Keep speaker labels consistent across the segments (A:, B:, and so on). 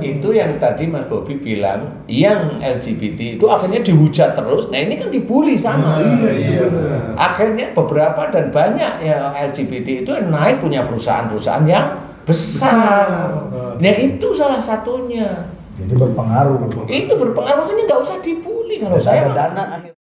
A: Itu yang tadi Mas Bobi bilang, yang LGBT itu akhirnya dihujat terus. Nah ini kan dibully sama.
B: Iya.
A: Akhirnya beberapa dan banyak ya LGBT itu naik punya perusahaan-perusahaan yang besar. Nah itu salah satunya.
C: Jadi berpengaruh.
A: Itu berpengaruh, makanya nggak usah dibully kalau
C: Nggak
A: saya
C: ada dana akhirnya.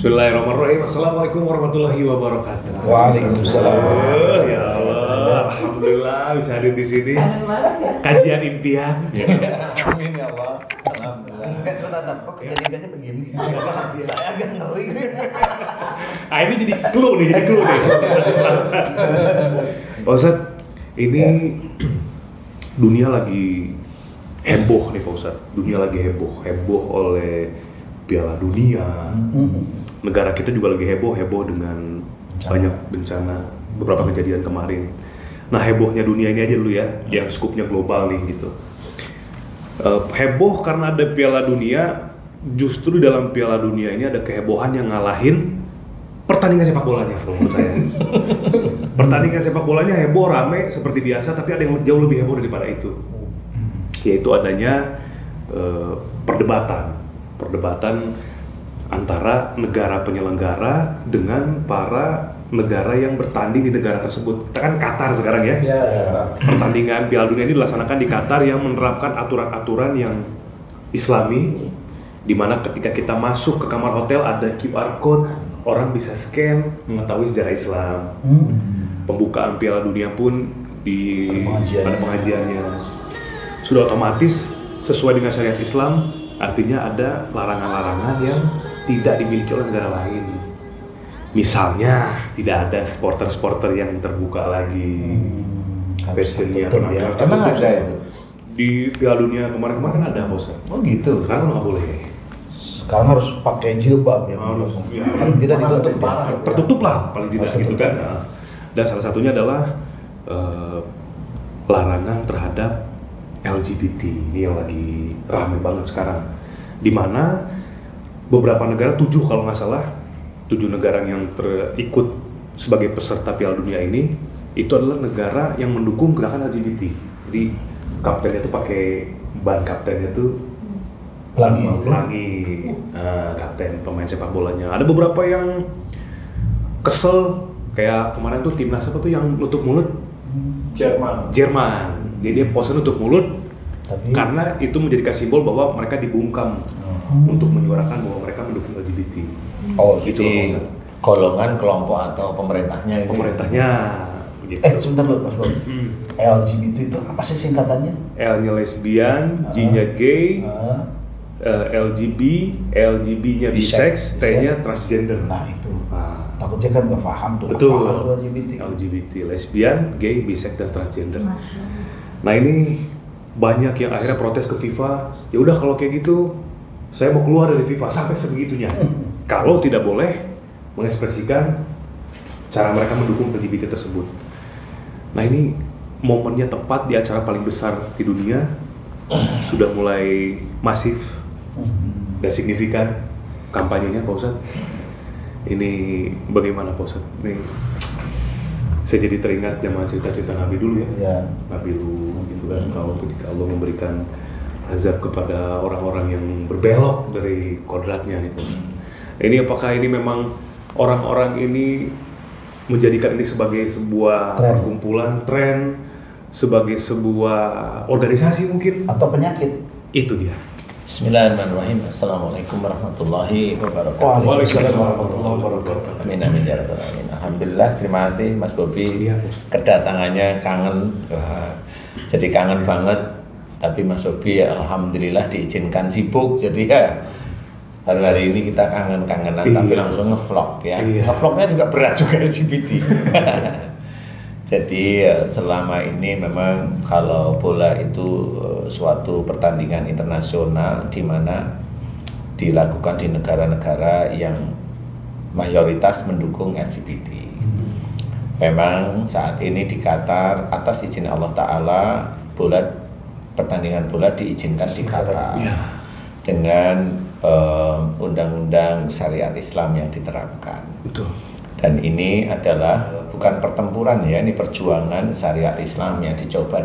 B: Bismillahirrahmanirrahim. Assalamualaikum warahmatullahi wabarakatuh.
C: Waalaikumsalam.
B: Ya Allah, alhamdulillah bisa hadir di sini. Kajian impian.
C: Amin ya Allah. Alhamdulillah. Enggak tetap kok kejadiannya begini. Saya agak ngeri.
B: Ah ini jadi clue nih. Pak Ustadz, ini dunia lagi heboh nih Pak Ustadz. Dunia lagi heboh oleh Piala Dunia. Negara kita juga lagi heboh dengan banyak bencana, beberapa kejadian kemarin. Nah hebohnya dunia ini aja dulu ya, yang skupnya global nih gitu. Heboh karena ada Piala Dunia, justru di dalam Piala Dunia ini ada kehebohan yang ngalahin pertandingan sepak bolanya menurut saya. Pertandingan sepak bolanya heboh, rame seperti biasa, tapi ada yang jauh lebih heboh daripada itu. Yaitu adanya perdebatan antara negara penyelenggara dengan para negara yang bertanding di negara tersebut. Kita kan Qatar sekarang ya. Pertandingan Piala Dunia ini dilaksanakan di Qatar yang menerapkan aturan-aturan yang Islami, di mana ketika kita masuk ke kamar hotel ada QR code, orang bisa scan mengetahui sejarah Islam. Pembukaan Piala Dunia pun ada pengajiannya. Sudah otomatis sesuai dengan syariat Islam, artinya ada larangan-larangan yang tidak dimiliki oleh negara lain. Misalnya tidak ada supporter yang terbuka lagi. Fashionnya
A: Emang ada itu?
B: Di Piala Dunia kemarin ada Bos.
A: Oh gitu.
B: Sekarang nggak boleh.
C: Sekarang harus pakai jilbab ya. Paling tidak ditutup ya.
B: Tertutup lah paling tidak gitu kan. Dan salah satunya adalah larangan terhadap LGBT. Ini yang lagi ramai banget sekarang. Di mana beberapa negara, 7 kalau nggak salah, 7 negara yang ikut sebagai peserta Piala Dunia ini, itu adalah negara yang mendukung gerakan LGBT. Jadi kaptennya tuh pakai ban kaptennya tuh pelangi, kapten pemain sepak bolanya. Ada beberapa yang kesel, kayak kemarin tuh timnas apa tuh yang nutup mulut? Jerman. Jadi dia pose nutup mulut, karena itu menjadikan simbol bahwa mereka dibungkam untuk menyuarakan bahwa mereka mendukung LGBT.
A: Oh, jadi golongan, kelompok atau pemerintahnya itu?
B: Pemerintahnya. Begitu.
C: Sebentar dulu Mas Bob. LGBT itu apa sih singkatannya?
B: L-nya lesbian, G-nya gay, LGB-nya bisex, T-nya transgender.
C: Nah itu. Takutnya kan nggak paham tuh.
B: Betul.
C: Apa
B: LGBT, lesbian, gay, bisex, dan transgender. Nah ini banyak yang akhirnya protes ke FIFA. Ya udah kalau kayak gitu, saya mau keluar dari FIFA, sampai sebegitunya. Kalau tidak boleh mengekspresikan cara mereka mendukung LGBT tersebut. Nah ini momennya tepat di acara paling besar di dunia, sudah mulai masif dan signifikan kampanyenya Pak Ustadz. Ini bagaimana Pak Ustadz? Ini saya jadi teringat zaman cerita-cerita Nabi dulu ya. Nabi Nuh gitu kan, kalau ketika Allah memberikan azab kepada orang-orang yang berbelok dari kodratnya nih Pak Ustadz. Ini apakah ini memang orang-orang ini menjadikan ini sebagai sebuah perkumpulan, tren, sebagai sebuah organisasi mungkin?
C: Atau penyakit?
B: Itu dia.
A: Bismillahirrahmanirrahim. Assalamualaikum warahmatullahi wabarakatuh.
C: Waalaikumsalam warahmatullahi wabarakatuh.
A: Amin amin ya rabbal alamin. Alhamdulillah, terima kasih Mas Bobi. Kedatangannya kangen. Jadi kangen banget. Tapi Mas Bobi alhamdulillah diizinkan sibuk. Jadi ya hari ini kita kangen-kangenan, tapi langsung ngevlog ya. Ngevlognya juga berat juga LGBT. Jadi selama ini memang kalau bola itu suatu pertandingan internasional di mana dilakukan di negara-negara yang mayoritas mendukung LGBT. Memang saat ini di Qatar atas izin Allah Ta'ala bola pertandingan bola diizinkan di Qatar
B: Ya.
A: dengan undang-undang syariat Islam yang diterapkan.
B: Betul.
A: Dan ini adalah bukan pertempuran ya, ini perjuangan syariat Islam yang dicoba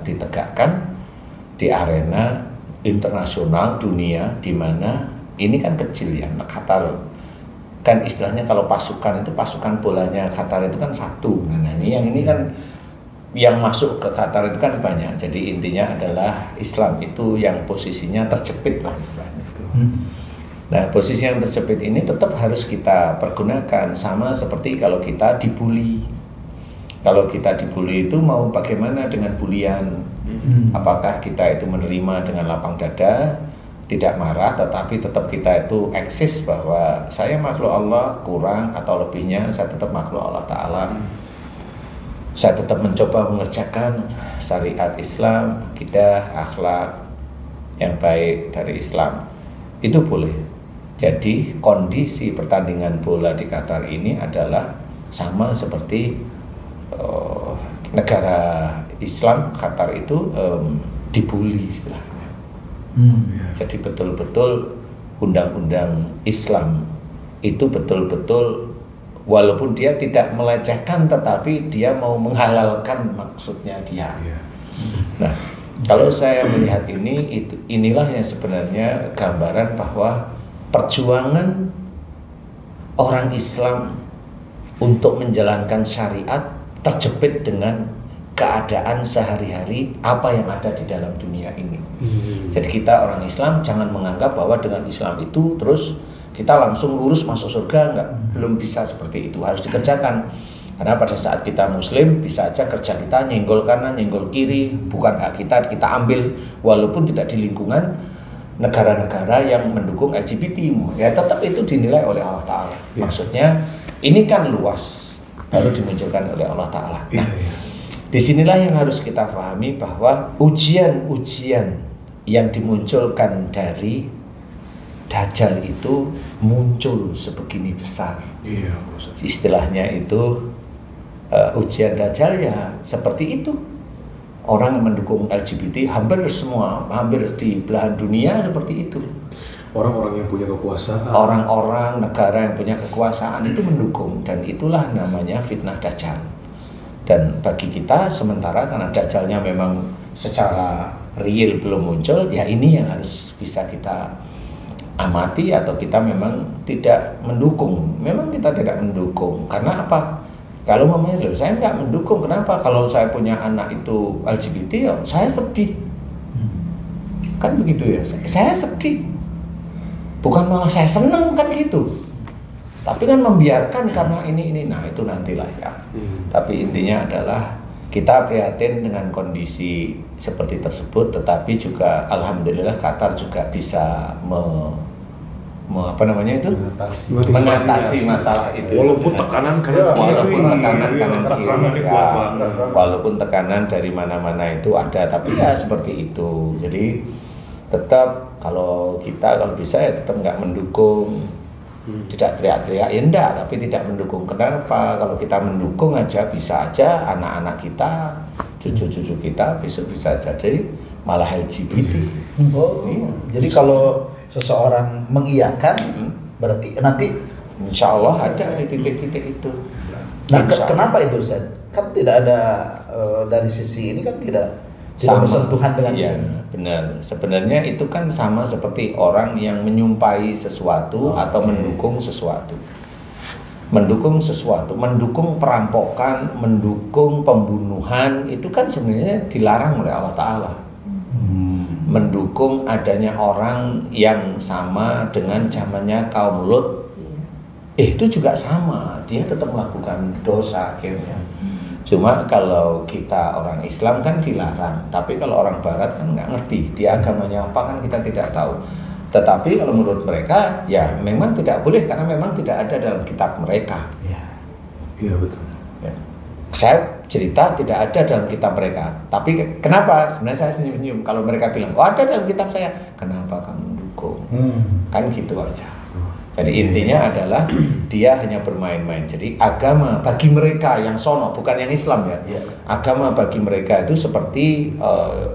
A: ditegakkan di arena internasional dunia, di mana ini kan kecil ya, Qatar kan istilahnya kalau pasukan itu pasukan bolanya Qatar itu kan satu. Nah ini kan yang masuk ke Qatar itu kan banyak. Jadi intinya adalah Islam itu yang posisinya terjepit lah istilahnya itu. Nah posisi yang terjepit ini tetap harus kita pergunakan, sama seperti kalau kita dibully. Kalau kita dibully itu mau bagaimana dengan bulian? Apakah kita itu menerima dengan lapang dada, tidak marah, tetapi tetap kita itu eksis bahwa saya makhluk Allah, kurang atau lebihnya saya tetap makhluk Allah Ta'ala. Saya tetap mencoba mengerjakan syariat Islam, akidah, akhlak yang baik dari Islam. Itu boleh. Jadi kondisi pertandingan bola di Qatar ini adalah sama seperti negara Islam, Qatar itu dibully istilahnya. Jadi betul-betul undang-undang Islam itu betul-betul walaupun dia tidak melecehkan, tetapi dia mau menghalalkan maksudnya dia. Nah, kalau saya melihat inilah yang sebenarnya gambaran bahwa perjuangan orang Islam untuk menjalankan syariat terjepit dengan keadaan sehari-hari apa yang ada di dalam dunia ini. Jadi kita orang Islam jangan menganggap bahwa dengan Islam itu terus kita langsung lurus masuk surga, belum bisa seperti itu, harus dikerjakan. Karena pada saat kita muslim bisa aja kerja kita nyenggol kanan, nyenggol kiri, bukan hak kita ambil, walaupun tidak di lingkungan negara-negara yang mendukung LGBT, ya tetap itu dinilai oleh Allah Ta'ala. Maksudnya ini kan luas, baru dimunculkan oleh Allah Ta'ala. Nah, disinilah yang harus kita pahami bahwa ujian-ujian yang dimunculkan dari Dajjal itu muncul sebegini besar. Istilahnya itu ujian Dajjal ya seperti itu. Orang yang mendukung LGBT hampir semua, hampir di belahan dunia seperti itu.
B: Orang-orang yang punya kekuasaan.
A: Orang-orang negara yang punya kekuasaan itu mendukung, dan itulah namanya fitnah Dajjal. Dan bagi kita sementara karena Dajjalnya memang secara real belum muncul, ya ini yang harus bisa kita amati atau kita memang tidak mendukung. Memang kita tidak mendukung karena apa? Kalau mamanya loh saya nggak mendukung, kenapa? Kalau saya punya anak itu LGBT ya saya sedih. Kan begitu ya, saya sedih. Bukan malah saya seneng kan gitu. Tapi kan membiarkan karena ini. Nah itu nantilah ya. Tapi intinya adalah kita prihatin dengan kondisi seperti tersebut, tetapi juga alhamdulillah Qatar juga bisa mengatasi masalah itu.
B: Walaupun tekanan
A: walaupun tekanan dari mana-mana itu ada, tapi ya seperti itu. Jadi tetap kalau bisa ya tetap nggak mendukung. Tidak teriak-teriak ya enggak, tapi tidak mendukung. Kenapa? Kalau kita mendukung aja bisa aja anak-anak kita, cucu-cucu kita besok bisa jadi malah LGBT.
C: Oh, iya. Jadi kalau seseorang mengiyakan berarti nanti
A: insya Allah ada di titik-titik itu.
C: Nah, kenapa itu Ustaz? Kan tidak ada dari sisi ini kan tidak bersentuhan dengan
A: ya, benar. Sebenarnya itu kan sama seperti orang yang menyumpahi sesuatu atau mendukung sesuatu. Mendukung sesuatu, mendukung perampokan, mendukung pembunuhan, itu kan sebenarnya dilarang oleh Allah Ta'ala. Mendukung adanya orang yang sama dengan zamannya kaum Lut, itu juga sama, dia tetap melakukan dosa akhirnya. Cuma kalau kita orang Islam kan dilarang, tapi kalau orang Barat kan nggak ngerti dia agamanya apa, kan kita tidak tahu. Tetapi kalau menurut mereka ya memang tidak boleh karena memang tidak ada dalam kitab mereka.
B: Iya betul.
A: Ya. Saya cerita tidak ada dalam kitab mereka, tapi kenapa? Sebenarnya saya senyum-senyum kalau mereka bilang, oh ada dalam kitab saya, kenapa kamu mendukung? Kan gitu aja. Jadi intinya adalah dia hanya bermain-main. Jadi agama bagi mereka yang sono, bukan yang Islam ya. Agama bagi mereka itu seperti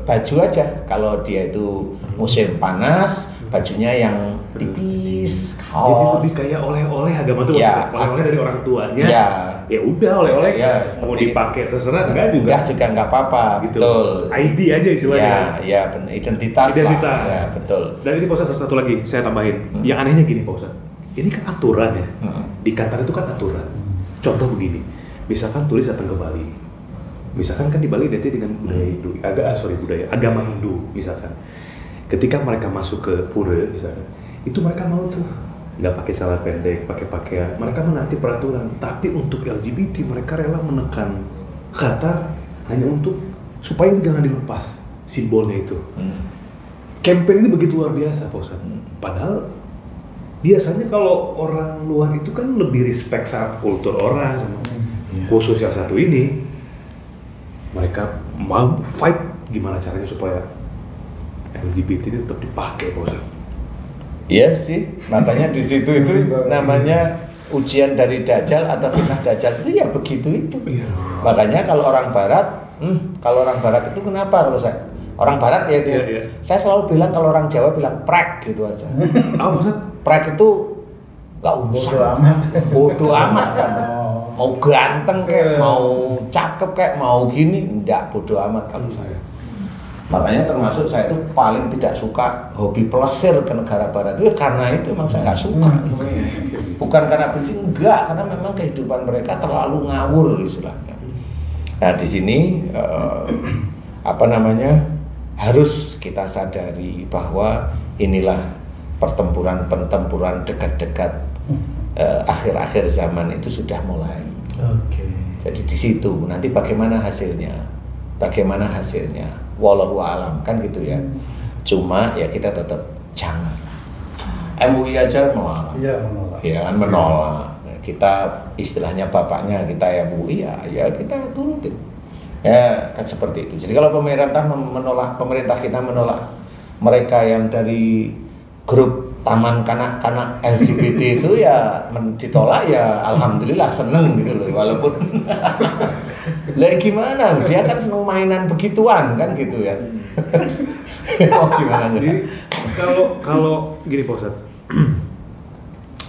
A: baju aja. Kalau dia itu musim panas, bajunya yang tipis, kaos.
B: Jadi lebih kayak oleh-oleh agama tuh
A: Ya,
B: oleh-oleh dari orang tuanya.
A: Ya.
B: Ya udah oleh-oleh
A: Ya,
B: mau
A: seperti
B: dipakai terserah enggak juga.
A: Enggak juga enggak apa-apa,
B: Gitu.
A: betul.
B: ID aja istilahnya.
A: Ya, benar, identitas
B: Identitas.
A: lah. Ya, betul.
B: Dan ini Pak Ustadz satu lagi saya tambahin. Yang anehnya gini Pak Ustadz. Ini kan aturan ya. Di Qatar itu kan aturan. Contoh begini. Misalkan turis datang ke Bali. Misalkan kan di Bali identik dengan budaya Hindu, agama Hindu misalkan. Ketika mereka masuk ke pura misalkan, itu mereka mau tuh nggak pakai celana pendek, pakai pakaian. Mereka menaati peraturan. Tapi untuk LGBT mereka rela menekan Qatar hanya untuk supaya jangan dilepas simbolnya itu. Campaign ini begitu luar biasa Pak Ustadz. Padahal biasanya kalau orang luar itu kan lebih respect sama kultur orang sama khusus yang satu ini, mereka mau fight gimana caranya supaya LGBT itu tetap dipakai Pak Ustadz.
A: Iya sih, makanya di situ itu namanya ujian dari Dajjal atau fitnah Dajjal itu ya begitu itu. Makanya kalau orang Barat, itu kenapa kalau saya orang Barat ya itu, saya selalu bilang kalau orang Jawa bilang prek gitu aja.
B: Apa Ustadz?
A: Prek itu nggak usah, bodoh amat kan. Mau ganteng kayak, mau cakep kayak, mau gini, enggak, bodoh amat kalau saya. Makanya termasuk saya itu paling tidak suka hobi pelesir ke negara Barat itu karena itu memang saya nggak suka. Bukan karena benci, enggak, karena memang kehidupan mereka terlalu ngawur istilahnya. Nah di sini harus kita sadari bahwa inilah pertempuran dekat-dekat akhir-akhir zaman itu sudah mulai. Jadi di situ nanti bagaimana hasilnya, wallahu alam kan gitu ya. Cuma ya kita tetap jangan. MUI aja menolak. Ya kan menolak. Kita istilahnya bapaknya kita MUI ya kita turutin. Ya kan seperti itu. Jadi kalau pemerintah kita menolak mereka yang dari grup taman kanak-kanak LGBT itu ya ditolak ya alhamdulillah seneng gitu loh, walaupun lah gimana dia kan seneng mainan begituan kan gitu ya. Oh gimana
B: jadi kalau gini Pak Ustadz,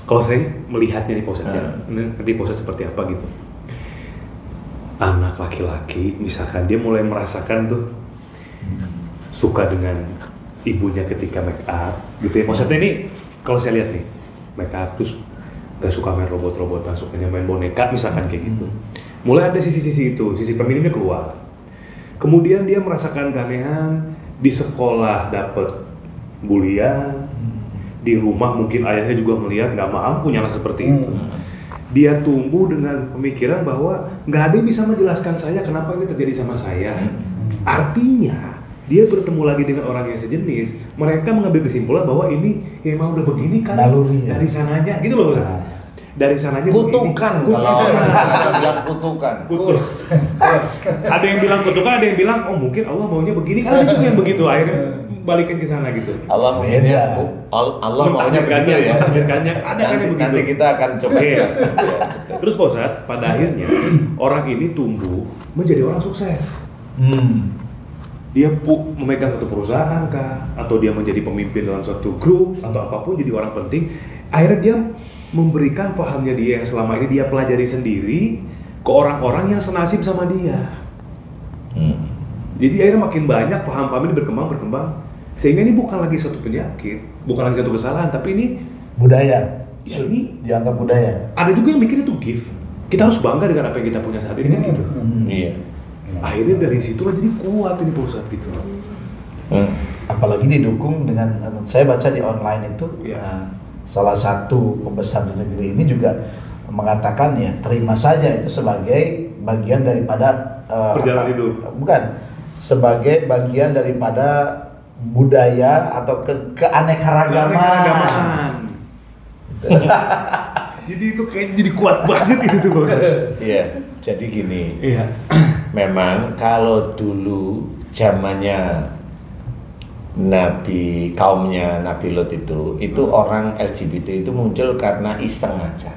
B: kalau saya melihatnya nih Pak Ustadz ya, nanti Pak Ustadz seperti apa gitu, anak laki-laki misalkan dia mulai merasakan tuh suka dengan ibunya ketika make up gitu ya. Maksudnya ini kalau saya lihat nih make up terus gak suka main robot-robotan, sukanya main boneka misalkan kayak gitu. Mulai ada sisi-sisi itu, sisi femininnya keluar. Kemudian dia merasakan keanehan, di sekolah dapat bulian, di rumah mungkin ayahnya juga melihat nggak mampu punya anak seperti itu. Dia tumbuh dengan pemikiran bahwa nggak ada yang bisa menjelaskan saya kenapa ini terjadi sama saya. Artinya dia bertemu lagi dengan orang yang sejenis, mereka mengambil kesimpulan bahwa ini ya emang udah begini kan dari sananya, gitu loh Ustaz. Dari sananya
A: kutukan
B: begini.
A: Kalau orang bilang kutukan.
B: Ada yang bilang kutukan, ada yang bilang oh mungkin Allah maunya begini, kan ada juga yang begitu akhirnya balikin ke sana gitu.
A: Allah maunya begitu ya.
B: Ada kan yang begitu.
A: Nanti kita akan coba jelaskan.
B: Terus Pak Ustaz, pada akhirnya orang ini tumbuh menjadi orang sukses. Dia memegang satu perusahaan kah, atau dia menjadi pemimpin dalam suatu grup atau apapun, jadi orang penting. Akhirnya dia memberikan pahamnya dia yang selama ini dia pelajari sendiri ke orang-orang yang senasib sama dia. Jadi akhirnya makin banyak paham-paham ini berkembang, sehingga ini bukan lagi suatu penyakit, bukan lagi satu kesalahan, tapi ini
C: budaya.
B: Ya, ini
C: dianggap budaya.
B: Ada juga yang mikir itu gift. Kita harus bangga dengan apa yang kita punya saat ini kan gitu.
A: Iya.
B: Akhirnya dari situlah jadi kuat ini Pak Ustadz gitu.
C: Apalagi didukung dengan, saya baca di online itu salah satu pembesar di negeri ini juga mengatakan ya terima saja itu sebagai bagian daripada
B: perjalanan hidup.
C: Bukan, sebagai bagian daripada budaya atau keanekaragaman.
B: Jadi itu kayaknya jadi kuat banget itu tuh Pak Ustadz.
A: Iya, jadi gini.
B: Iya.
A: Memang kalau dulu zamannya Nabi kaumnya Nabi Lot itu orang LGBT itu muncul karena iseng aja.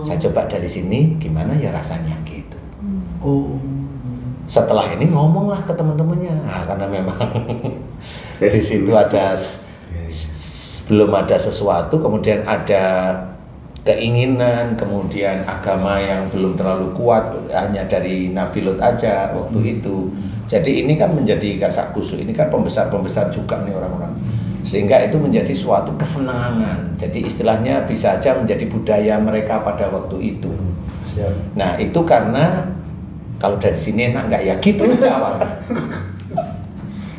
A: Saya coba dari sini gimana ya rasanya gitu. Setelah ini ngomonglah ke teman-temannya, karena memang di situ ada belum ada sesuatu, kemudian ada keinginan, kemudian agama yang belum terlalu kuat hanya dari Nabi Lot aja waktu itu. Jadi ini kan menjadi kasak kusuk, ini kan pembesar-pembesar juga nih orang-orang, sehingga itu menjadi suatu kesenangan. Jadi istilahnya bisa aja menjadi budaya mereka pada waktu itu. Nah itu karena kalau dari sini enak nggak ya gitu aja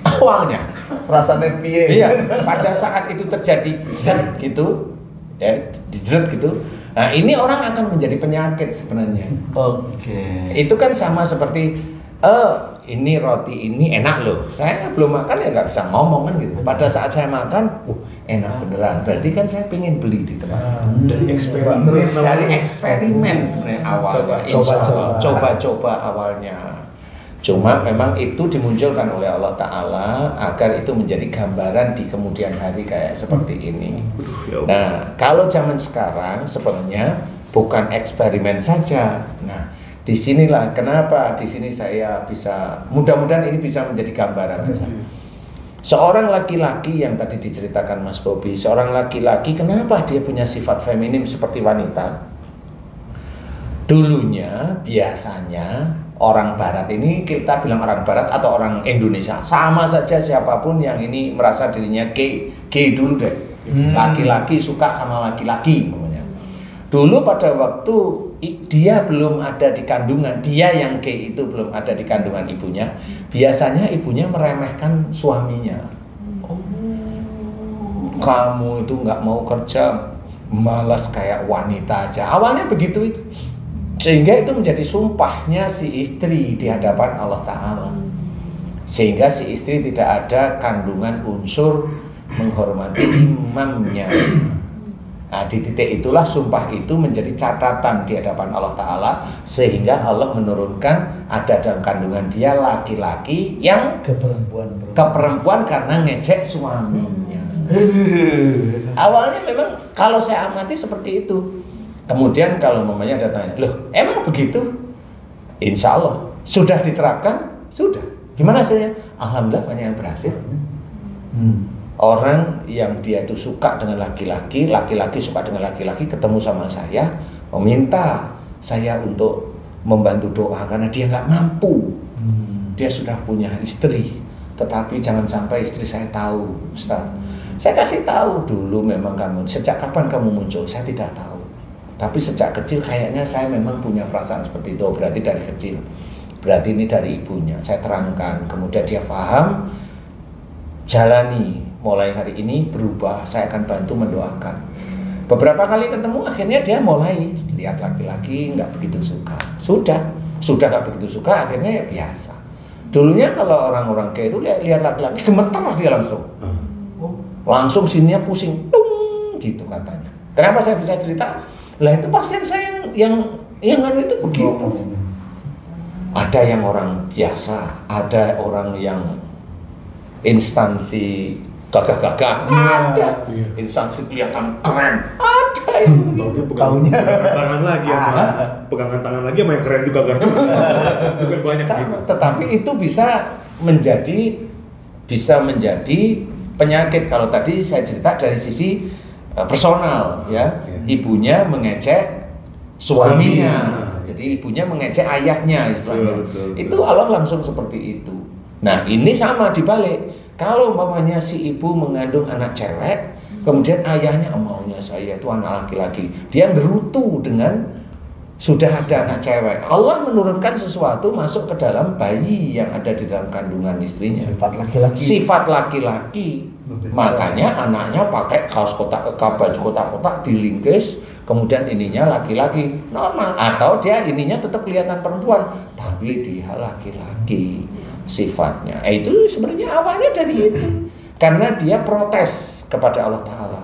A: awalnya
C: Rasanya piye?
A: iya, pada saat itu terjadi zat gitu ya, zat gitu. Nah ini orang akan menjadi penyakit sebenarnya. Itu kan sama seperti ini roti ini enak loh, saya belum makan ya nggak bisa ngomong kan gitu. Pada saat saya makan, enak beneran, berarti kan saya pengen beli di tempat.
B: Dari eksperimen
A: sebenarnya awalnya, coba-coba awalnya. Cuma memang itu dimunculkan oleh Allah Ta'ala agar itu menjadi gambaran di kemudian hari kayak seperti ini. Nah kalau zaman sekarang sebenarnya bukan eksperimen saja. Nah disinilah kenapa di sini saya bisa, mudah-mudahan ini bisa menjadi gambaran aja. Seorang laki-laki yang tadi diceritakan Mas Bobi, seorang laki-laki kenapa dia punya sifat feminim seperti wanita? Dulunya biasanya orang Barat ini, kita bilang orang Barat atau orang Indonesia, sama saja siapapun yang ini merasa dirinya gay dulu deh. Laki-laki suka sama laki-laki namanya. Dulu pada waktu dia belum ada di kandungan, dia yang gay itu belum ada di kandungan ibunya, biasanya ibunya meremehkan suaminya. Kamu itu nggak mau kerja, malas kayak wanita aja. Awalnya begitu itu. Sehingga itu menjadi sumpahnya si istri di hadapan Allah Ta'ala. Sehingga si istri tidak ada kandungan unsur menghormati imamnya. Nah di titik itulah sumpah itu menjadi catatan di hadapan Allah Ta'ala, sehingga Allah menurunkan ada dalam kandungan dia laki-laki yang keperempuan karena ngejek suaminya. Awalnya memang kalau saya amati seperti itu. Kemudian kalau mamanya ada tanya, loh emang begitu? Insya Allah sudah diterapkan, sudah. Gimana hasilnya? Alhamdulillah banyak yang berhasil. Orang yang dia itu suka dengan laki-laki, laki-laki suka dengan laki-laki, ketemu sama saya, meminta saya untuk membantu doa karena dia nggak mampu. Dia sudah punya istri, tetapi jangan sampai istri saya tahu, Ustaz. Saya kasih tahu dulu memang kamu, sejak kapan kamu muncul, saya tidak tahu. Tapi sejak kecil kayaknya saya memang punya perasaan seperti itu, berarti dari kecil. Berarti ini dari ibunya, saya terangkan, kemudian dia paham, jalani. Mulai hari ini berubah, saya akan bantu mendoakan. Beberapa kali ketemu, akhirnya dia mulai lihat laki-laki nggak begitu suka. Sudah nggak begitu suka, akhirnya ya biasa. Dulunya kalau orang-orang kayak itu lihat laki-laki gemetar dia langsung sininya pusing, gitu katanya. Kenapa saya bisa cerita? Lah itu pasien saya yang itu begitu. Ada yang orang biasa, ada orang yang instansi gagah-gagah, ada instansi kelihatan keren, ada yang
B: pegangan tangan lagi pegangan tangan lagi sama yang keren juga kan. Juga banyak gitu.
A: Tetapi itu bisa menjadi penyakit. Kalau tadi saya cerita dari sisi personal ya, ibunya mengejek suaminya, jadi ibunya mengejek ayahnya istilahnya. Itu Allah langsung seperti itu. Nah ini sama dibalik. Kalau umpamanya si ibu mengandung anak cewek, kemudian ayahnya maunya saya itu anak laki-laki, dia gerutu dengan sudah ada anak cewek. Allah menurunkan sesuatu masuk ke dalam bayi yang ada di dalam kandungan istrinya. Sifat laki-laki. Makanya anaknya pakai kaos kotak, baju kotak-kotak dilingkis, kemudian ininya laki-laki normal, atau dia ininya tetap kelihatan perempuan, tapi dia laki-laki sifatnya. Itu sebenarnya awalnya dari itu, karena dia protes kepada Allah Ta'ala.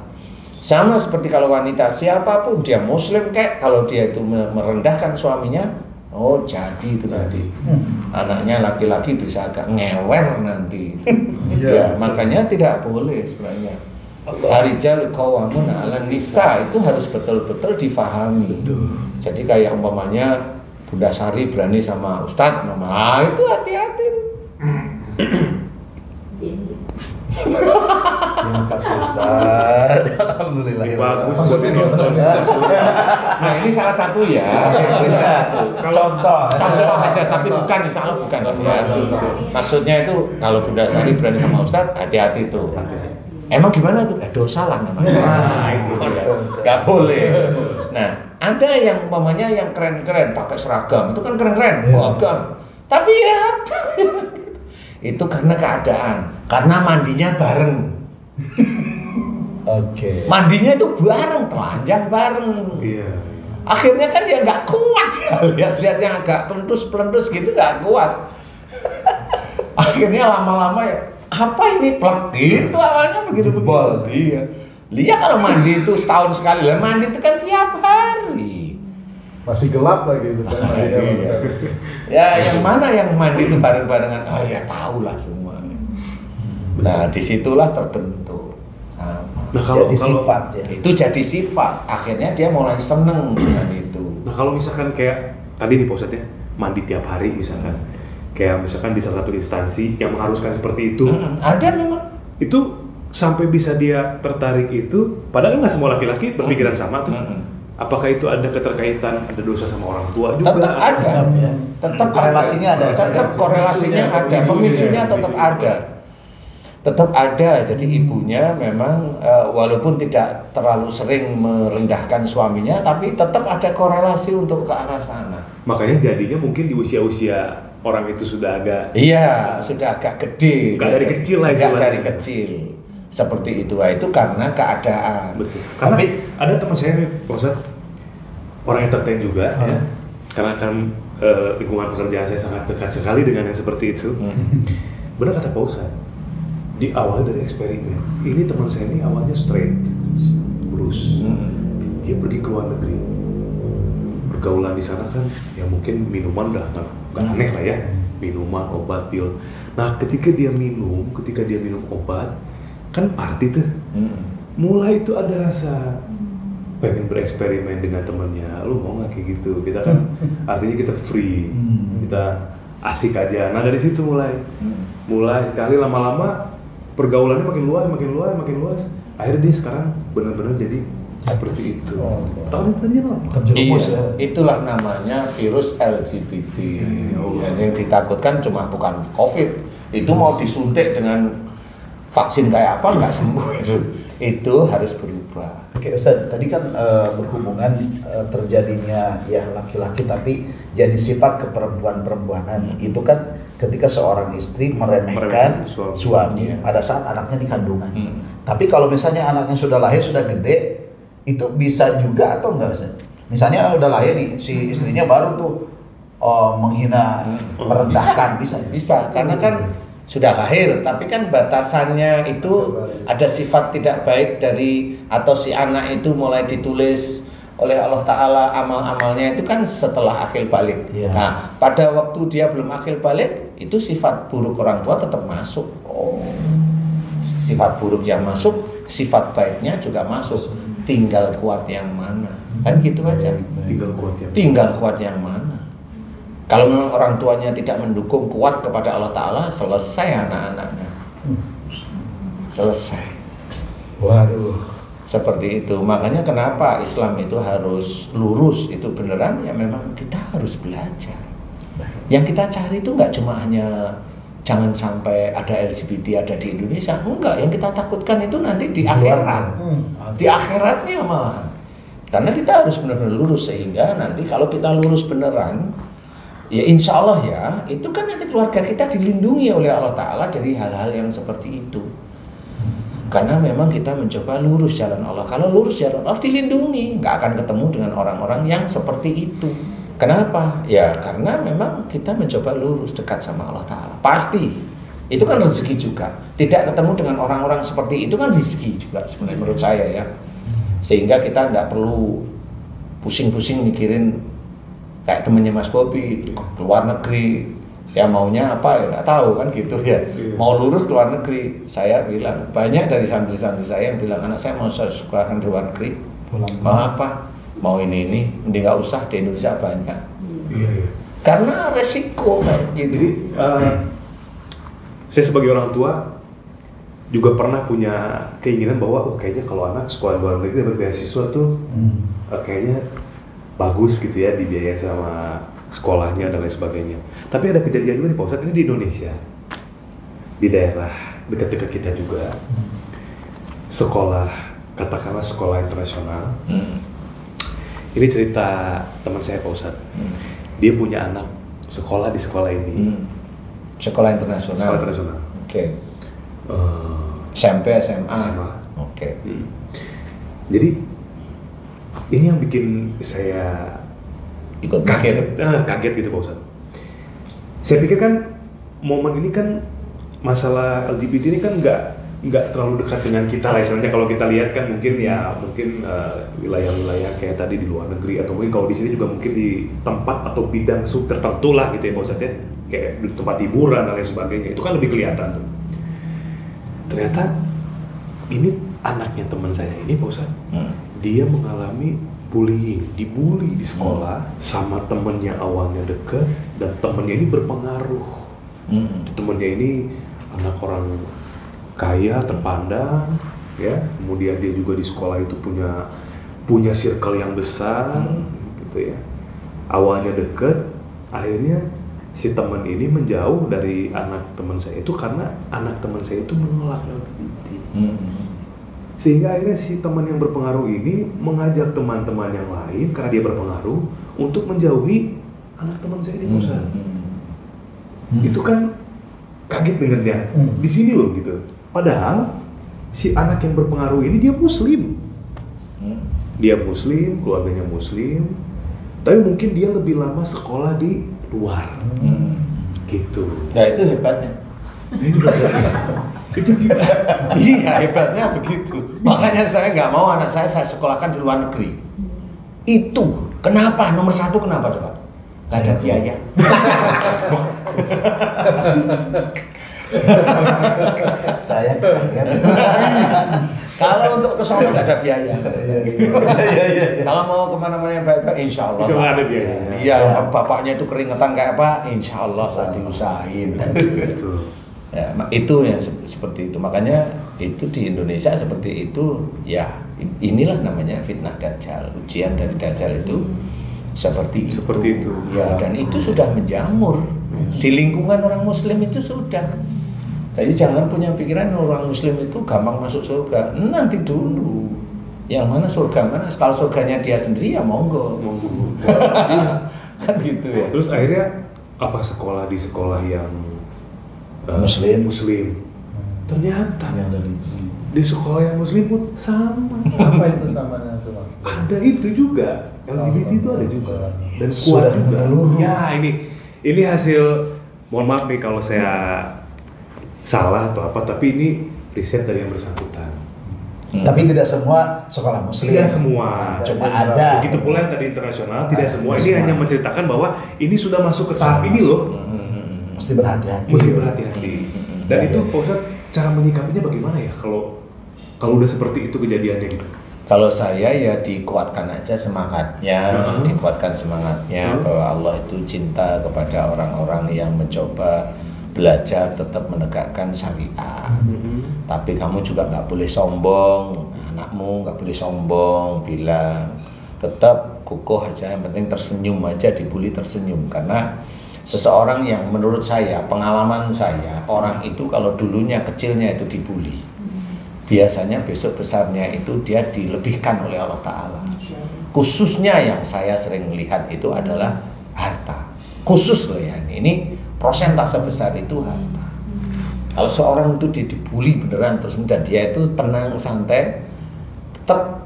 A: Sama seperti kalau wanita siapapun, dia muslim kayak, kalau dia itu merendahkan suaminya, Oh jadi itu tadi. Anaknya laki-laki bisa agak ngewer nanti. Ya, makanya tidak boleh sebenarnya. Ar-rijal qawwamuna 'alan nisa itu harus betul-betul difahami. Jadi kayak umpamanya Bunda Sari berani sama Ustadz, nah itu hati-hati.
C: Terima kasih Ustaz. Alhamdulillah.
B: Bagus.
A: Nah ini salah satu ya.
C: Contoh
A: aja, tapi bukan, insya Allah bukan. Ya, maksudnya itu kalau Bunda Sari berani sama Ustadz, hati-hati tuh. Emang gimana tuh? Dosa lah namanya. Nah itu ya. Gak boleh. Nah ada yang umpamanya yang keren-keren pakai seragam, itu kan keren-keren, seragam. Tapi ya itu karena keadaan, karena mandinya bareng.
C: Oke.
A: Mandinya itu bareng, telanjang bareng.
B: Iya.
A: Akhirnya kan ya nggak kuat ya, lihat-lihat yang agak pelentus gitu nggak kuat. Akhirnya lama-lama ya, apa ini plek gitu awalnya begitu. Iya. Lihat kalau mandi itu setahun sekali, lah mandi itu kan tiap hari.
D: Masih gelap lagi itu kan.
A: Ya yang mana yang mandi itu bareng-barengan? Oh ya tahu lah semua. Nah disitulah terbentuk.
B: Nah kalau
C: sifat ya.
A: Itu jadi sifat. Akhirnya dia mulai seneng dengan itu.
B: Nah kalau misalkan kayak tadi nih Pak Ustadz ya, mandi tiap hari misalkan, kayak misalkan di salah satu instansi yang mengharuskan seperti itu,
A: ada memang.
B: Itu sampai bisa dia tertarik itu, padahal nggak semua laki-laki berpikiran sama tuh. Apakah itu ada keterkaitan, ada dosa sama orang tua juga?
A: Tetap ada.
C: Ya.
A: Tetap
C: korelasinya ada.
A: Tetap korelasinya ada. Pemicunya tetap ada. Tetap ada. Jadi ibunya memang walaupun tidak terlalu sering merendahkan suaminya, tapi tetap ada korelasi untuk ke arah sana.
B: Makanya jadinya mungkin di usia-usia orang itu sudah agak
A: sudah agak gede.
B: Nggak dari kecil lah
A: istilahnya.
B: istilahnya.
A: Dari kecil. Seperti itu. Itu karena keadaan.
B: Betul. Karena ada teman saya nih, Pak Ustadz, orang entertain juga ya. Karena kan lingkungan pekerjaan saya sangat dekat sekali dengan yang seperti itu. Benar kata Pak Ustadz, di awal dari eksperimen. Ini teman saya ini awalnya straight, lurus. Dia pergi ke luar negeri. Pergaulan di sana kan ya mungkin minuman udah nggak aneh lah ya. Minuman, obat, pil. Nah ketika dia minum obat, kan party tuh. Mulai itu ada rasa pengen bereksperimen dengan temannya. Lu mau nggak kayak gitu? Kita kan artinya kita free, kita asik aja. Nah dari situ mulai sekali lama-lama pergaulannya makin luas. Akhirnya dia sekarang benar-benar jadi seperti itu. Tahun itu tadi
A: Iya, itulah namanya virus LGBT. Yang ditakutkan cuma bukan COVID. Itu mau disuntik dengan vaksin kayak apa nggak sembuh itu harus berubah.
C: Oke Ustaz, tadi kan berhubungan terjadinya ya laki-laki tapi jadi sifat keperempuan-perempuanan itu kan ketika seorang istri meremehkan suami pada saat anaknya di kandungan. Tapi kalau misalnya anaknya sudah lahir sudah gede itu bisa juga atau enggak Ustaz? Misalnya udah lahir nih si istrinya baru tuh menghina, merendahkan
A: bisa karena kan sudah lahir, tapi kan batasannya itu ada sifat tidak baik dari atau si anak itu mulai ditulis oleh Allah Ta'ala amal-amalnya itu kan setelah akil balik. Nah pada waktu dia belum akil balik itu sifat buruk orang tua tetap masuk. Sifat buruk yang masuk, sifat baiknya juga masuk. Tinggal kuat yang mana, kan gitu aja. Tinggal kuat yang mana. Kalau memang orang tuanya tidak mendukung kuat kepada Allah Ta'ala, selesai anak-anaknya. Selesai.
C: Waduh.
A: Seperti itu. Makanya kenapa Islam itu harus lurus, itu beneran ya memang kita harus belajar. Yang kita cari itu nggak cuma hanya jangan sampai ada LGBT ada di Indonesia. Enggak, yang kita takutkan itu nanti di akhirat. Di akhiratnya malah. Karena kita harus benar-benar lurus sehingga nanti kalau kita lurus beneran, ya insya Allah ya, itu kan nanti keluarga kita dilindungi oleh Allah Ta'ala dari hal-hal yang seperti itu. Karena memang kita mencoba lurus jalan Allah. Kalau lurus jalan Allah dilindungi, nggak akan ketemu dengan orang-orang yang seperti itu. Kenapa? Ya karena memang kita mencoba lurus dekat sama Allah Ta'ala. Pasti, itu kan rezeki juga. Tidak ketemu dengan orang-orang seperti itu kan rezeki juga sebenarnya menurut saya ya. Sehingga kita nggak perlu pusing-pusing mikirin kayak temennya Mas Bobi ke luar negeri, ya maunya apa ya nggak tahu kan gitu ya. Mau lurus ke luar negeri, saya bilang banyak dari santri-santri saya yang bilang anak saya mau saya sekolahkan di luar negeri. Mau apa? Mau ini, mending nggak usah, di Indonesia banyak.
B: Iya.
A: Karena resiko kayak gitu.
B: Jadi saya sebagai orang tua juga pernah punya keinginan bahwa kayaknya kalau anak sekolah luar negeri dapat beasiswa tuh kayaknya bagus gitu ya, dibiayain sama sekolahnya dan lain sebagainya. Tapi ada kejadian juga nih Pak Ustadz, ini di Indonesia, di daerah dekat-dekat kita juga, sekolah, katakanlah sekolah internasional. Ini cerita teman saya Pak Ustadz. Dia punya anak sekolah di sekolah ini.
A: Sekolah internasional.
B: Sekolah internasional.
A: Oke. SMP, SMA. Oke.
B: Jadi ini yang bikin saya
A: Ikut
B: kaget gitu Pak Ustadz. Saya pikir kan momen ini kan masalah LGBT ini kan nggak terlalu dekat dengan kita lah, istilahnya kalau kita lihat kan mungkin wilayah-wilayah kayak tadi di luar negeri, atau mungkin kalau di sini juga mungkin di tempat atau bidang sub tertentu lah gitu ya Pak Ustadz ya, kayak di tempat hiburan dan lain sebagainya, itu kan lebih kelihatan tuh. Ternyata ini anaknya teman saya ini Pak Ustadz, dia mengalami dibully di sekolah sama temennya awalnya deket, dan temennya ini berpengaruh. Temennya ini anak orang kaya, terpandang, ya. Kemudian dia juga di sekolah itu punya circle yang besar, gitu ya. Awalnya deket, akhirnya si teman ini menjauh dari anak teman saya itu karena anak teman saya itu menolak LGBT. Sehingga akhirnya si teman yang berpengaruh ini mengajak teman-teman yang lain karena dia berpengaruh untuk menjauhi anak teman saya ini, Ustaz. Itu kan kaget dengernya. Di sini loh gitu. Padahal si anak yang berpengaruh ini dia Muslim. Dia Muslim, keluarganya Muslim. Tapi mungkin dia lebih lama sekolah di luar. Gitu.
A: Nah itu hebatnya.
B: Itu gimana?
A: Iya hebatnya begitu. Makanya saya nggak mau anak saya sekolahkan di luar negeri. Itu kenapa? Nomor satu kenapa coba? Gak ada biaya.
C: Saya kaget.
A: Kalau untuk ke sana nggak ada biaya. Kalau mau kemana-mana yang baik-baik, insya Allah.
B: Insya Allah ada biayanya.
A: Iya, bapaknya itu keringetan kayak apa? Insya Allah diusahain. Ya, itu yang seperti itu. Makanya itu di Indonesia seperti itu. Ya, inilah namanya fitnah Dajjal. Ujian dari Dajjal itu seperti itu. Ya, dan itu sudah menjamur di lingkungan orang Muslim itu sudah. Jadi jangan punya pikiran orang Muslim itu gampang masuk surga. Nanti dulu. Yang mana surga mana? Kalau surganya dia sendiri ya monggo. Kan gitu ya.
B: Terus akhirnya apa sekolah di sekolah yang Muslim. Ternyata di sekolah yang Muslim pun sama.
D: Apa itu samanya tuh Mas?
B: Ada itu juga. LGBT itu ada juga. Dan
C: Sudah
B: kuat juga.
C: menyeluruh.
B: Ya ini hasil, mohon maaf nih kalau saya salah atau apa, tapi ini riset dari yang bersangkutan.
C: Tapi tidak semua sekolah Muslim.
B: Tidak semua.
C: Cuma ada.
B: Begitu pula yang tadi internasional, tidak semua.
C: Tidak
B: Ini
C: semua.
B: hanya menceritakan bahwa ini sudah masuk ke tahap ini loh.
C: Mesti berhati-hati.
B: Mesti berhati-hati. Dan itu Pak Ustadz, cara menyikapinya bagaimana ya kalau udah seperti itu kejadiannya gitu?
A: Kalau saya ya dikuatkan aja semangatnya, dikuatkan semangatnya bahwa Allah itu cinta kepada orang-orang yang mencoba belajar tetap menegakkan syariah. Tapi kamu juga nggak boleh sombong, anakmu nggak boleh sombong, bilang tetap kukuh aja, yang penting tersenyum aja, dibully tersenyum. Karena seseorang yang menurut saya, pengalaman saya, orang itu kalau dulunya kecilnya itu dibully, biasanya besok besarnya itu dia dilebihkan oleh Allah Ta'ala. Khususnya yang saya sering lihat itu adalah harta. Khusus loh ya, ini prosentase besar itu harta. Kalau seorang itu dibully beneran terus dan dia itu tenang, santai, tetap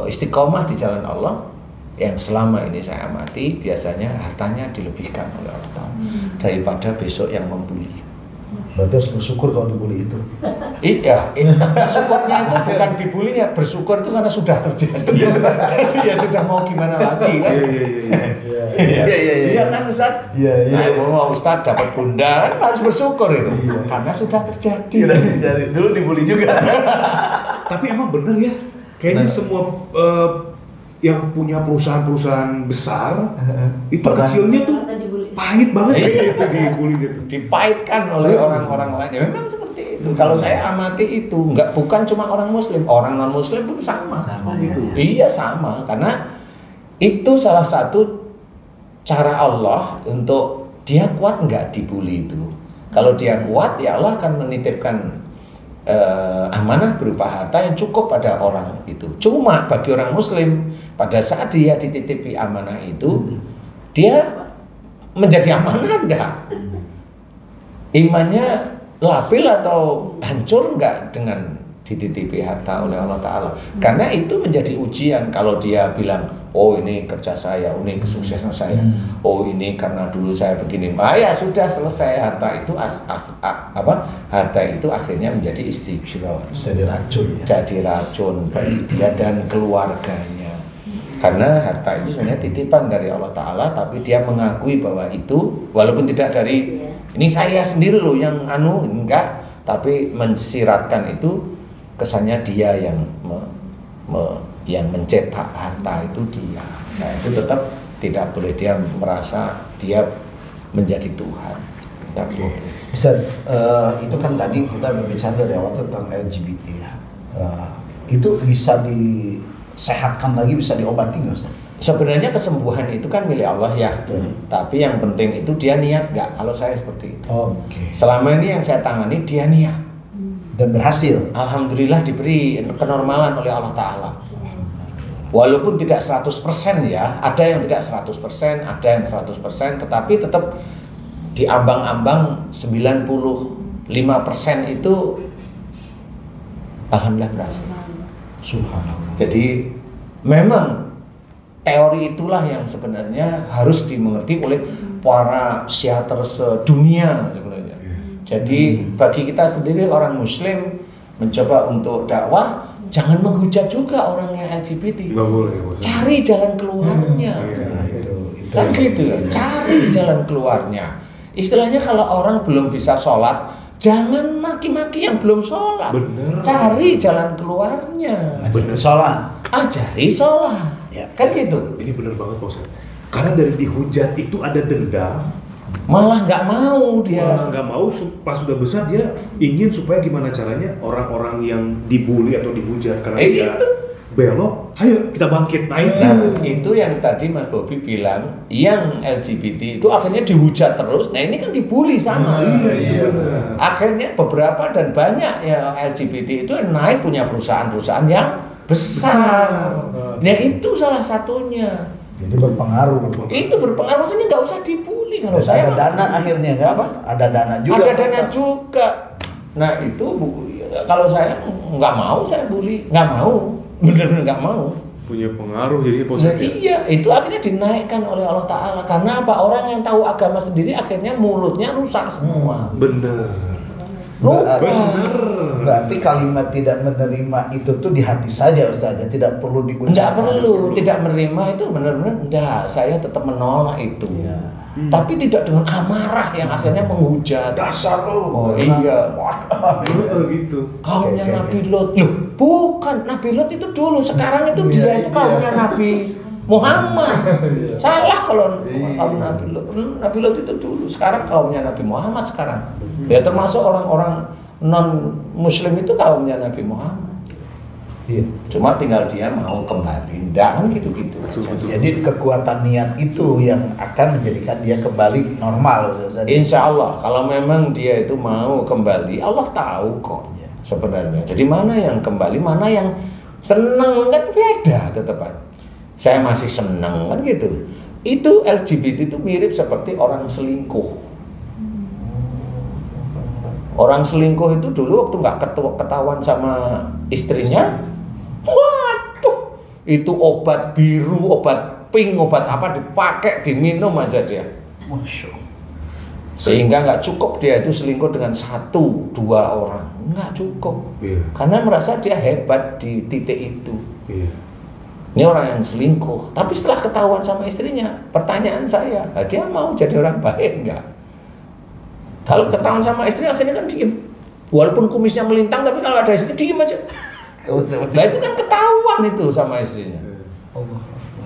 A: istiqomah di jalan Allah, yang selama ini saya amati biasanya hartanya dilebihkan oleh Allah Ta'ala daripada besok yang membuli.
C: Berarti harus bersyukur kalau dibully itu.
A: Iya, bersyukurnya itu bukan dibulinya, bersyukur itu karena sudah terjadi. Jadi ya sudah mau gimana lagi kan? Iya kan Ustaz?
C: Iya.
A: Nah, mau Ustaz dapat bunda kan harus bersyukur itu, karena sudah terjadi.
C: Dulu dibully juga.
B: Tapi emang bener ya, kayaknya semua yang punya perusahaan-perusahaan besar itu kecilnya tuh pahit banget kayak itu dibully gitu.
A: Dipahitkan oleh orang-orang lain. Ya memang seperti itu. Kalau saya amati itu bukan cuma orang Muslim, orang non Muslim pun sama.
C: Gitu.
A: Iya sama, karena itu salah satu cara Allah untuk dia kuat nggak dibully itu. Kalau dia kuat, ya Allah akan menitipkan amanah berupa harta yang cukup pada orang itu. Cuma bagi orang Muslim, pada saat dia dititipi amanah itu, dia menjadi amanah enggak? Imannya labil atau hancur enggak dengan dititipi harta oleh Allah Ta'ala? Karena itu menjadi ujian. Kalau dia bilang, oh ini kerja saya, oh ini kesuksesan saya, oh ini karena dulu saya begini, ya sudah selesai. Harta itu harta itu akhirnya menjadi istighfar,
C: Jadi racun ya.
A: jadi racun bagi dia dan keluarganya. Karena harta itu sebenarnya titipan dari Allah Ta'ala, tapi dia mengakui bahwa itu walaupun tidak dari ini saya sendiri loh yang enggak, tapi mensiratkan itu kesannya dia yang yang mencetak harta itu dia. Nah itu tetap tidak boleh dia merasa dia menjadi Tuhan.
C: Oke. Bisa itu kan tadi kita berbicara dari awal tentang LGBT ya. Itu bisa disehatkan lagi, bisa diobati nggak Ustaz?
A: Sebenarnya kesembuhan itu kan milik Allah ya. Tapi yang penting itu dia niat nggak. Kalau saya seperti itu.
C: Oke.
A: Selama ini yang saya tangani dia niat.
C: Dan berhasil.
A: Alhamdulillah diberi kenormalan oleh Allah Ta'ala. Walaupun tidak 100% ya, ada yang tidak 100%, ada yang 100%, tetapi tetap di ambang-ambang 95% itu alhamdulillah berhasil.
C: Subhanallah.
A: Jadi memang teori itulah yang sebenarnya harus dimengerti oleh para psikiater sedunia sebenarnya. Jadi bagi kita sendiri orang Muslim mencoba untuk dakwah, jangan menghujat juga orang yang LGBT.
B: Nggak boleh.
A: Cari jalan keluarnya. Kan gitu, cari jalan keluarnya. Istilahnya kalau orang belum bisa sholat, jangan maki-maki yang belum sholat.
B: Bener.
A: Cari jalan keluarnya.
C: Bener sholat.
A: Ajari sholat.
C: Ya.
A: Kan gitu.
B: Ini bener banget Pak Ustaz. Karena dari dihujat itu ada dendam.
A: Malah nggak mau dia.
B: Malah nggak mau, pas sudah besar dia ingin supaya gimana caranya orang-orang yang dibully atau dihujat karena dia
A: Itu.
B: belok, ayo kita bangkit. Nah
A: itu yang tadi Mas Bobi bilang, yang LGBT itu akhirnya dihujat terus. Nah ini kan dibully sama.
B: Itu benar.
A: Akhirnya beberapa dan banyak ya LGBT itu naik punya perusahaan-perusahaan yang besar. Nah itu salah satunya.
C: Jadi berpengaruh.
A: Itu berpengaruh, makanya nggak usah dibully. Kalau
C: Dan
A: saya
C: ada dana akhirnya kan?
A: Apa?
C: Ada dana juga.
A: ada dana juga. Nah itu kalau saya nggak mau saya bully, nggak mau, bener-bener nggak mau.
B: Punya pengaruh jadi
A: Nah,
B: positif.
A: iya, itu akhirnya dinaikkan oleh Allah Ta'ala. Karena apa? Orang yang tahu agama sendiri akhirnya mulutnya rusak semua.
B: Bener.
A: Lupa.
C: Berarti kalimat tidak menerima itu tuh di hati saja Ustaz, tidak perlu diucapkan.
A: Nggak perlu, tidak menerima itu benar-benar enggak. Saya tetap menolak itu.
C: Iya.
A: Tapi tidak dengan amarah yang akhirnya menghujat.
C: Dasar lo.
A: Oh iya.
B: Gitu.
A: Kaumnya
C: Oke.
A: Nabi Lot. Loh, bukan Nabi Lot itu dulu. Sekarang itu dia itu kaumnya Nabi Muhammad. Salah kalau kaum Nabi Lot. Nabi Lot itu dulu. Sekarang kaumnya Nabi Muhammad sekarang. Ya termasuk orang-orang non Muslim itu kaumnya Nabi Muhammad.
C: Iya.
A: Cuma tinggal dia mau kembali. Nggak kan gitu-gitu.
C: Jadi kekuatan niat itu yang akan menjadikan dia kembali normal Ustaz.
A: Insya Allah kalau memang dia itu mau kembali, Allah tahu kok sebenarnya. Jadi mana yang kembali, mana yang seneng, kan beda tetepan. Saya masih seneng kan gitu. Itu LGBT itu mirip seperti orang selingkuh. Orang selingkuh itu dulu waktu nggak ketahuan sama istrinya, waduh, itu obat biru, obat pink, obat apa dipakai, diminum aja dia.
C: Masya Allah.
A: Sehingga nggak cukup dia itu selingkuh dengan 1-2 orang, nggak cukup.
B: Iya.
A: Karena merasa dia hebat di titik itu.
B: Iya.
A: Ini orang yang selingkuh, tapi setelah ketahuan sama istrinya, pertanyaan saya, dia mau jadi orang baik nggak? Kalau ketahuan sama istrinya akhirnya kan diem, walaupun kumisnya melintang, tapi kalau ada istri diem aja. Nah itu kan ketahuan itu sama istrinya.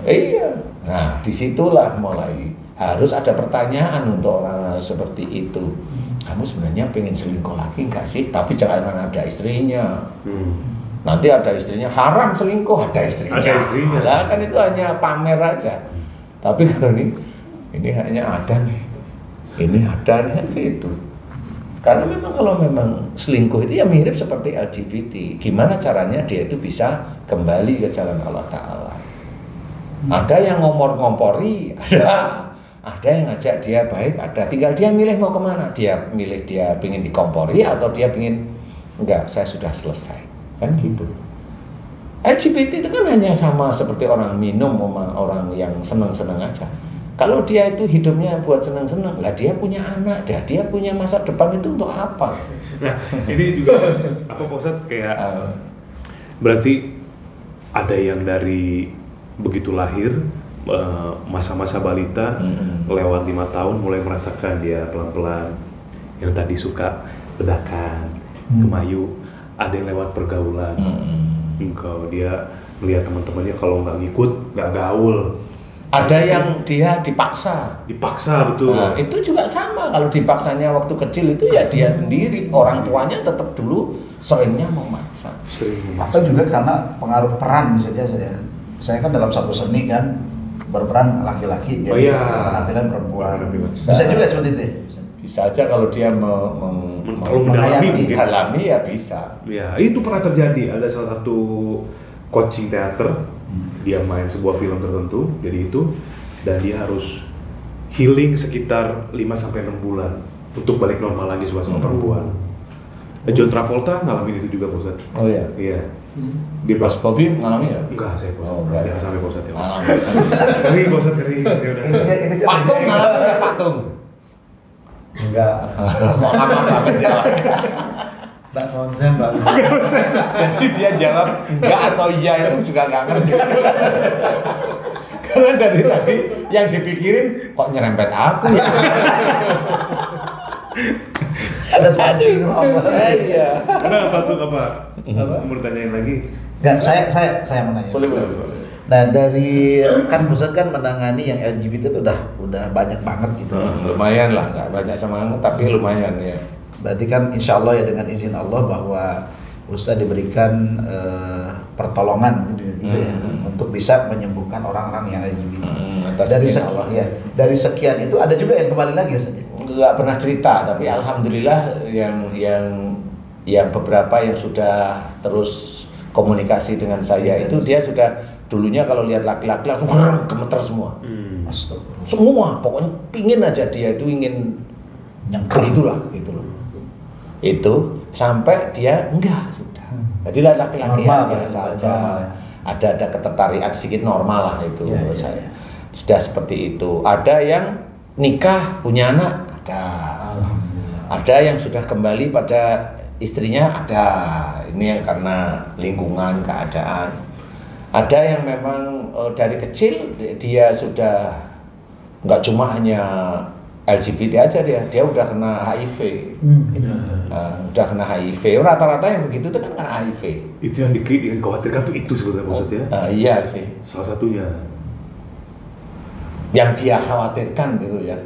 A: Iya. Nah disitulah mulai harus ada pertanyaan untuk orang seperti itu. Kamu sebenarnya pengen selingkuh lagi nggak sih? Tapi jangan ada istrinya. Nanti ada istrinya, haram selingkuh, ada istrinya.
B: Ada istrinya.
A: Lah kan itu hanya pamer aja. Tapi kalau ini hanya ada nih. Ini ada nih kan gitu. Karena memang kalau memang selingkuh itu ya mirip seperti LGBT. Gimana caranya dia itu bisa kembali ke jalan Allah Ta'ala. Ada yang ngompor-ngompori, ada yang ngajak dia baik, ada. Tinggal dia milih mau kemana. Dia milih dia pengen dikompori atau dia pengen enggak, saya sudah selesai. Kan gitu. LGBT itu kan hanya sama seperti orang minum sama orang yang senang-senang aja. Kalau dia itu hidupnya buat senang-senang, lah dia punya anak, dia punya masa depan itu untuk apa?
B: Nah, ini juga apa Pak Ustadz kayak berarti ada yang dari begitu lahir masa-masa balita lewat 5 tahun mulai merasakan dia pelan-pelan yang tadi suka bedakan, kemayu. Ada yang lewat pergaulan, kalau dia melihat teman-temannya kalau nggak ngikut, nggak gaul.
A: Ada yang dia dipaksa.
B: Dipaksa, betul.
A: Nah, itu juga sama. Kalau dipaksanya waktu kecil itu ya dia sendiri. Orang tuanya tetap dulu seringnya memaksa.
C: Atau juga karena pengaruh peran misalnya saya kan dalam satu seni kan berperan laki-laki jadi penampilan perempuan. Bisa juga seperti itu.
A: Bisa aja kalau dia mendalami ya bisa.
B: Ya, itu pernah terjadi. Ada salah satu coaching teater, dia main sebuah film tertentu, jadi itu, dan dia harus healing sekitar 5-6 bulan untuk balik normal lagi suka sama perempuan. John Travolta ngalamin itu juga, Pak Ustadz.
A: Oh iya?
B: Iya.
A: Di Mas Bobby ngalami ya?
B: Enggak, saya Pak.
A: Oh, enggak.
B: Jangan sampai Pak Ustadz ya.
A: Ngalami.
B: Kering, Pak Ustadz, kering.
A: Patung ngalami ya, patung?
D: Enggak.
A: Mau apa banget jawab.
D: Enggak konsen, Mbak.
A: Jadi dia jawab enggak atau iya itu juga nggak ngerti. Karena dari tadi yang dipikirin kok nyerempet aku ya.
C: Ada something wrong.
A: Iya.
B: Kenapa tuh apa? Mau ditanyain lagi?
C: Enggak, saya mau nanya.
B: Boleh.
C: Nah dari kan Ustadz kan menangani yang LGBT itu udah banyak banget gitu.
A: Lumayan lah, nggak banyak semangat tapi lumayan ya.
C: Berarti kan insya Allah ya dengan izin Allah bahwa Ustadz diberikan pertolongan gitu ya, untuk bisa menyembuhkan orang-orang yang LGBT. Dari sekian itu ada juga yang kembali lagi Ustadz.
A: Nggak pernah cerita tapi alhamdulillah yang beberapa yang sudah terus komunikasi dengan saya itu dia sudah dulunya kalau lihat laki-laki langsung gemeter semua. Semua pokoknya pingin aja dia itu ingin yang gitulah gitu loh. Itu sampai dia enggak sudah. Jadi laki-laki yang biasa aja. Ada ketertarikan sedikit normal lah itu saya. Sudah seperti itu. Ada yang nikah punya anak ada yang sudah kembali pada istrinya ada. Ini yang karena lingkungan keadaan. Ada yang memang dari kecil dia sudah nggak cuma hanya LGBT aja dia udah kena HIV. Udah kena HIV. Rata-rata yang begitu itu kan kena HIV.
B: Itu yang dikhawatirkan tuh itu sebenarnya maksudnya.
A: Iya sih.
B: Salah satunya.
A: Yang dia khawatirkan gitu ya.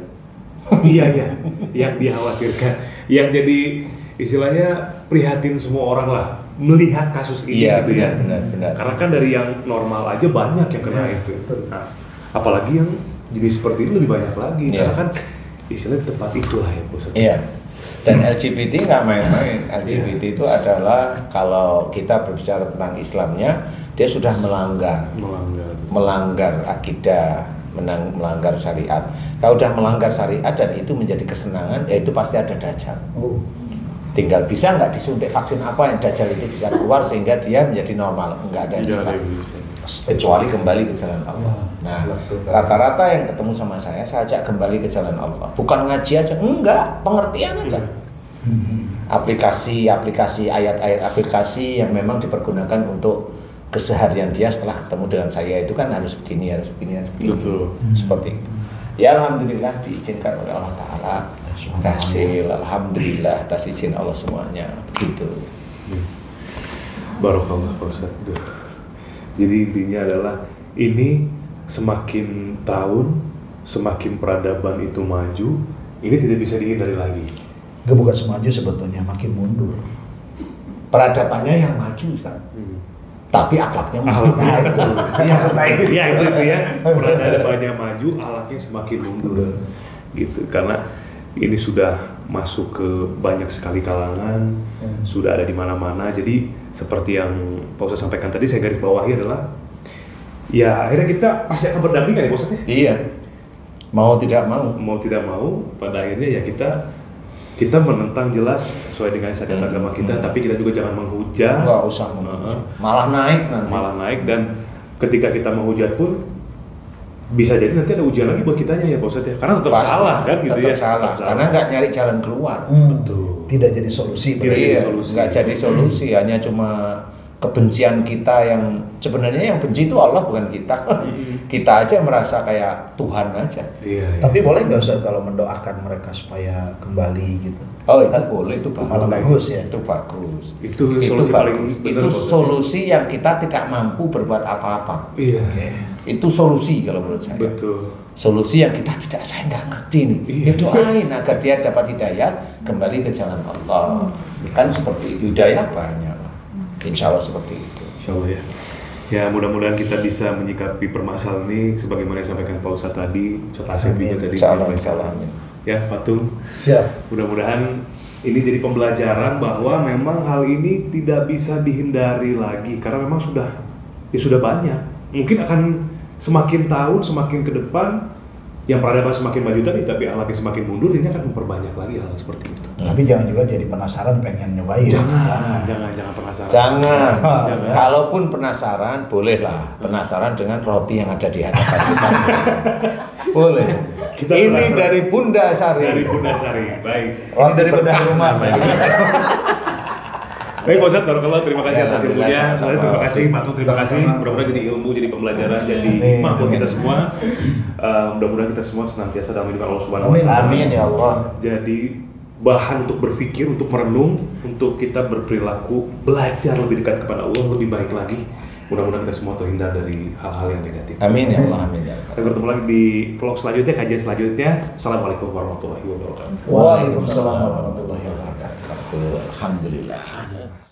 B: Iya, yang dia khawatirkan. Yang jadi istilahnya prihatin semua orang lah melihat kasus ini gitu ya.
A: Benar.
B: Karena kan dari yang normal aja banyak yang kena itu. Nah, apalagi yang jadi seperti ini lebih banyak lagi. Karena kan istilahnya di tempat itulah ya, Bos.
A: Iya. Dan LGBT nggak main-main. LGBT itu adalah kalau kita berbicara tentang Islamnya, dia sudah melanggar akidah, melanggar syariat. Kalau udah melanggar syariat dan itu menjadi kesenangan, ya itu pasti ada dajjal. Tinggal bisa nggak disuntik vaksin apa yang Dajjal itu bisa keluar sehingga dia menjadi normal, nggak ada yang
B: Tidak
A: bisa.
B: ada yang bisa.
A: Kecuali kembali ke jalan Allah. Nah, rata-rata yang ketemu sama saya ajak kembali ke jalan Allah. Bukan ngaji aja, enggak, pengertian aja. Aplikasi ayat-ayat aplikasi yang memang dipergunakan untuk keseharian dia setelah ketemu dengan saya itu kan harus begini.
B: Betul.
A: Seperti itu. Ya alhamdulillah diizinkan oleh Allah Ta'ala berhasil, alhamdulillah atas izin Allah semuanya begitu.
B: Barokallah Pak Ustadz. Duh. Jadi intinya adalah ini semakin tahun semakin peradaban itu maju, ini tidak bisa dihindari lagi.
C: Itu bukan semaju sebetulnya, makin mundur.
A: Peradabannya yang maju Ustaz. Tapi akhlaknya mundur.
B: Akhlaknya
A: Nah, itu. Iya, selesai.
B: Iya itu ya. Peradabannya maju, akhlaknya semakin mundur. Gitu. Karena ini sudah masuk ke banyak sekali kalangan, sudah ada di mana-mana. Jadi seperti yang Pak Ustadz sampaikan tadi, saya garis bawahi adalah ya akhirnya kita pasti akan berdampingan ya Pak Ustadz ya.
A: Iya. Mau tidak mau.
B: Mau tidak mau, pada akhirnya ya kita menentang jelas sesuai dengan syariat agama kita, tapi kita juga jangan menghujat.
A: Enggak usah menghujat. Malah naik nanti.
B: Malah naik, dan ketika kita menghujat pun bisa jadi nanti ada ujian lagi buat kitanya ya Pak Ustadz ya. Karena tetap
A: Pasti,
B: salah kan gitu
A: tetap
B: ya.
A: salah. Karena nggak nyari jalan keluar.
B: Betul.
C: Tidak jadi solusi.
B: Tidak jadi
A: Iya,
B: solusi.
A: nggak jadi solusi, hanya cuma kebencian kita yang sebenarnya yang benci itu Allah bukan kita. Kita aja merasa kayak Tuhan aja.
B: Iya.
C: Tapi boleh nggak Ustaz kalau mendoakan mereka supaya kembali gitu?
A: Oh itu boleh, itu
C: Malah bagus ya.
A: Itu bagus.
B: Itu solusi paling
A: bagus.
B: benar,
A: Itu
B: Pak Ustadz.
A: solusi yang kita tidak mampu berbuat apa-apa.
B: Iya.
A: Itu solusi kalau menurut saya.
B: Betul.
A: Solusi yang kita saya nggak ngerti nih.
B: Iya.
A: Ya doain agar dia dapat hidayah kembali ke jalan Allah. Kan seperti itu, hidayah banyak. Insya Allah seperti itu.
B: Insya Allah ya. Ya mudah-mudahan kita bisa menyikapi permasalahan ini sebagaimana yang disampaikan Pak Ustadz tadi, Ustadz Asep juga tadi.
A: Insya Allah, insya Allah. Amin.
B: Ya Patung.
C: Siap.
B: Mudah-mudahan ini jadi pembelajaran bahwa memang hal ini tidak bisa dihindari lagi karena memang sudah banyak. Mungkin akan semakin tahun semakin ke depan yang peradaban semakin maju tadi, tapi akhlaknya semakin mundur, ini akan memperbanyak lagi hal seperti itu.
C: Tapi jangan juga jadi penasaran pengen nyobain.
B: Jangan penasaran.
A: Jangan.
B: Jangan.
A: Kalaupun penasaran, bolehlah. Penasaran dengan roti yang ada di hadapan kita. Boleh.
B: Kita
A: Ini
B: penasaran.
A: dari Bunda Sari.
B: Dari Bunda Sari. Baik.
C: Oh, dari bedah rumah.
B: Baik Pak Ustadz, barakallah, terima kasih
A: Ya,
B: atas ilmunya.
A: alhamdulillah,
B: Saya terima kasih, Patung terima kasih. Mudah-mudahan jadi ilmu, jadi pembelajaran, jadi hikmah buat kita semua. Mudah-mudahan kita semua senantiasa dalam lindungan Allah Subhanahu wa Ta'ala.
A: Amin ya Allah.
B: Jadi bahan untuk berpikir, untuk merenung, untuk kita berperilaku, belajar lebih dekat kepada Allah, lebih baik lagi. Mudah-mudahan kita semua terhindar dari hal-hal yang negatif.
A: Amin ya Allah. Amin ya Allah.
B: Sampai bertemu lagi di vlog selanjutnya, kajian selanjutnya. Assalamualaikum warahmatullahi wabarakatuh.
C: Waalaikumsalam warahmatullahi wabarakatuh.
A: Alhamdulillah.